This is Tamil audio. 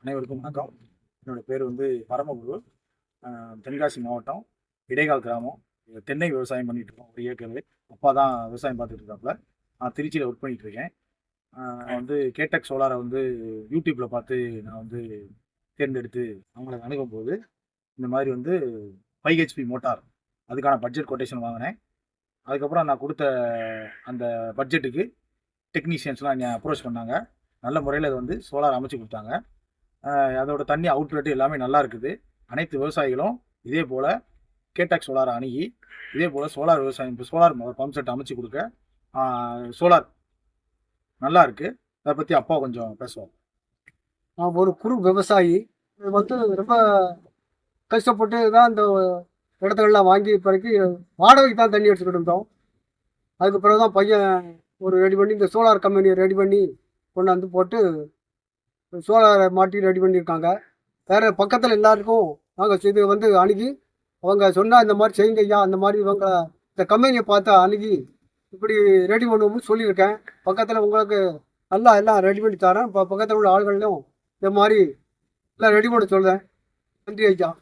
அனைவருக்கும் வணக்கம். என்னோட பேர் வந்து பரமகுரு. தென்காசி மாவட்டம் இடைகால் கிராமம். தென்னை விவசாயம் பண்ணிட்டு இருக்கோம். ஒரு ஏக்கர். அப்பா தான் விவசாயம் பார்த்துட்டு இருக்காப்புல. நான் திருச்சியில் ஒர்க் பண்ணிட்டு இருக்கேன். நான் வந்து கேடெக் சோலாரை வந்து யூடியூப்ல பார்த்து நான் வந்து தேர்ந்தெடுத்து அவங்களை அணுகும்போது இந்த மாதிரி வந்து 5 ஹெச்பி மோட்டார் அதுக்கான பட்ஜெட் கொட்டேஷன் வாங்கினேன். அதுக்கப்புறம் நான் கொடுத்த அந்த பட்ஜெட்டுக்கு டெக்னீஷியன்ஸ்லாம் என்னை அப்ரோச் பண்ணாங்க. நல்ல முறையில் அதை வந்து சோலார் அமைச்சு கொடுத்தாங்க. அதோட தண்ணி அவுட்லெட் எல்லாமே நல்லா இருக்குது. அனைத்து விவசாயிகளும் இதே போல் கேடெக் சோலாரை அணுகி இதே போல் சோலார் விவசாயம் இப்போ சோலார் பம்ப் செட் அமைச்சு கொடுக்க சோலார் நல்லா இருக்குது. அதை பற்றி அப்பா கொஞ்சம் பேசுவோம். நான் ஒரு குறு விவசாயி. இது வந்து ரொம்ப கஷ்டப்பட்டு தான் இந்த இடத்துலலாம் வாங்கி பிறகு வாடகைக்கு தான் தண்ணி எடுத்துக்கிட்டு இருந்தோம். அதுக்கு பிறகு தான் பையன் ஒரு ரெடி பண்ணி இந்த சோலார் கம்பெனியை ரெடி பண்ணி கொண்டாந்து போட்டு சோலாரை மாட்டி ரெடி பண்ணியிருக்காங்க. வேறு பக்கத்தில் எல்லாருக்கும் நாங்கள் இது வந்து அணுகி அவங்க சொன்னால் இந்த மாதிரி செய்யுங்க ஐயா, அந்த மாதிரி இவங்க இந்த கம்பெனியை பார்த்து அணுகி இப்படி ரெடி பண்ணுவோம்னு சொல்லியிருக்கேன். பக்கத்தில் உங்களுக்கு நல்லா எல்லாம் ரெடி பண்ணி தரேன். இப்போ பக்கத்தில் உள்ள ஆளுகளையும் இந்த மாதிரி எல்லாம் ரெடி பண்ண சொல்கிறேன். நன்றி ஐயா.